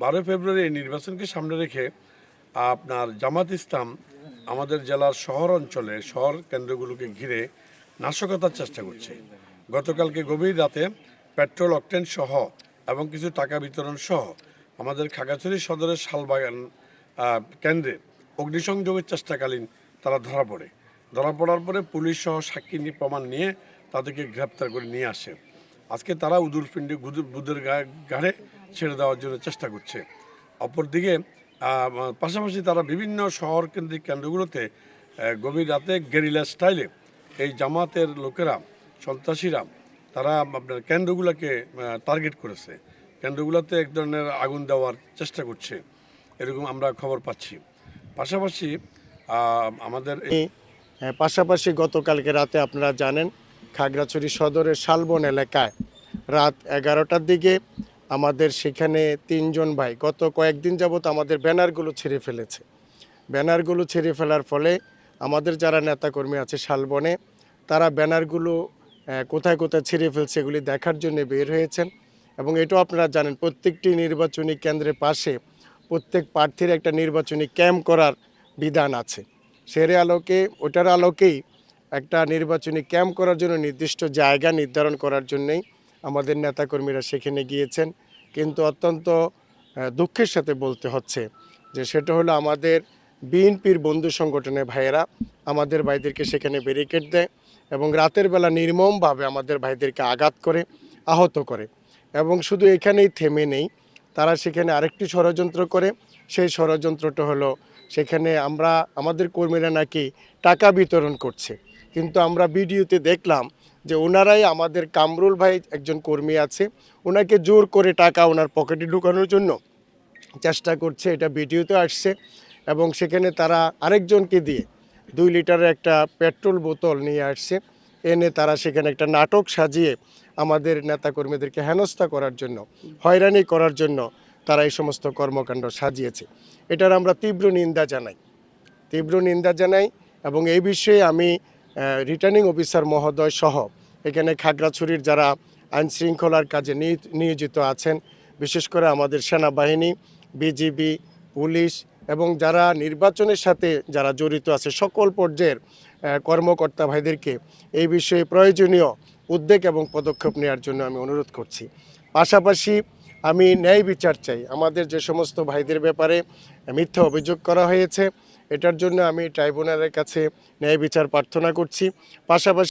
12 ফেব্রুয়ারি এই নির্বাচনকে সামনে রেখে আপনার জামাত ইসলাম আমাদের জেলার শহর অঞ্চলে শহর কেন্দ্রগুলোকে ঘিরে নাশকতার চেষ্টা করছে। গতকালকে গভীর রাতে পেট্রোল অকটেন সহ এবং কিছু টাকা বিতরণ সহ আমাদের খাগড়াছড়ি সদরের শালবাগান কেন্দ্রে অগ্নিসংযোগের চেষ্টাকালীন তারা ধরা পড়ার পরে পুলিশ সহ সাক্ষী প্রমাণ নিয়ে তাদেরকে গ্রেপ্তার করে নিয়ে আসে। আজকে তারা উদুরপিণ্ডি বুধের ঘাড়ে ছেড়ে দেওয়ার জন্য চেষ্টা করছে। অপরদিকে পাশাপাশি তারা বিভিন্ন শহর কেন্দ্রিক কেন্দ্রগুলোতে গভীর রাতে গেরিলা স্টাইলে এই জামাতের লোকেরা সন্ত্রাসীরা তারা আপনার কেন্দ্রগুলোকে টার্গেট করেছে, কেন্দ্রগুলোতে এক ধরনের আগুন দেওয়ার চেষ্টা করছে, এরকম আমরা খবর পাচ্ছি। পাশাপাশি আমাদের পাশাপাশি গতকালকে রাতে আপনারা জানেন খাগড়াছড়ি সদরের শালবন এলাকায় রাত 11টার দিকে আমাদের সেখানে 3 জন ভাই গত কয়েকদিন যাবত আমাদের ব্যানারগুলো ছেড়ে ফেলেছে। ব্যানারগুলো ছেড়ে ফেলার ফলে আমাদের যারা নেতাকর্মী আছে শালবনে তারা ব্যানারগুলো কোথায় কোথায় ছেড়ে ফেলছে এগুলি দেখার জন্য বের হয়েছেন। এবং এটাও আপনারা জানেন প্রত্যেকটি নির্বাচনী কেন্দ্রের পাশে প্রত্যেক প্রার্থীর একটা নির্বাচনী ক্যাম্প করার বিধান আছে। ওটার আলোকেই একটা নির্বাচনী ক্যাম্প করার জন্য নির্দিষ্ট জায়গা নির্ধারণ করার জন্যই আমাদের নেতাকর্মীরা সেখানে গিয়েছেন। কিন্তু অত্যন্ত দুঃখের সাথে বলতে হচ্ছে যে সেটা হলো আমাদের বিএনপির বন্ধু সংগঠনের ভাইয়েরা আমাদের ভাইদেরকে সেখানে ব্যারিকেড দেয় এবং রাতের বেলা নির্মমভাবে আমাদের ভাইদেরকে আঘাত করে আহত করে। এবং শুধু এখানেই থেমে নেই, তারা সেখানে আরেকটি ষড়যন্ত্র করে। সেই ষড়যন্ত্রটা হলো সেখানে আমাদের কর্মীরা নাকি টাকা বিতরণ করছে, কিন্তু আমরা ভিডিওতে দেখলাম যে ওনারাই আমাদের কামরুল ভাই একজন কর্মী আছে, ওনাকে জোর করে টাকা ওনার পকেটে ঢুকানোর জন্য চেষ্টা করছে, এটা ভিডিওতে আসছে। এবং সেখানে তারা আরেকজনকে দিয়ে 2 লিটারের একটা পেট্রোল বোতল নিয়ে আসছে, এনে তারা সেখানে একটা নাটক সাজিয়ে আমাদের নেতাকর্মীদেরকে হেনস্থা করার জন্য, হয়রানি করার জন্য তারা এই সমস্ত কর্মকাণ্ড সাজিয়েছে। এটার আমরা তীব্র নিন্দা জানাই। এবং এই বিষয়ে আমি রিটার্নিং অফিসার মহোদয় সহ এখানে খাগড়াছড়ির যারা আইনশৃঙ্খলার কাজে নিয়োজিত আছেন, বিশেষ করে আমাদের সেনাবাহিনী, বিজিবি, পুলিশ এবং যারা নির্বাচনের সাথে যারা জড়িত আছে সকল পর্যায়ের কর্মকর্তা ভাইদেরকে এই বিষয়ে প্রয়োজনীয় উদ্যোগ এবং পদক্ষেপ নেওয়ার জন্য আমি অনুরোধ করছি। পাশাপাশি আমি ন্যায় বিচার চাই। আমাদের যে সমস্ত ভাইদের ব্যাপারে মিথ্যা অভিযোগ করা হয়েছে, এটার জন্য আমি ট্রাইব্যুনালের কাছে ন্যায় বিচার প্রার্থনা করছি। পাশাপাশি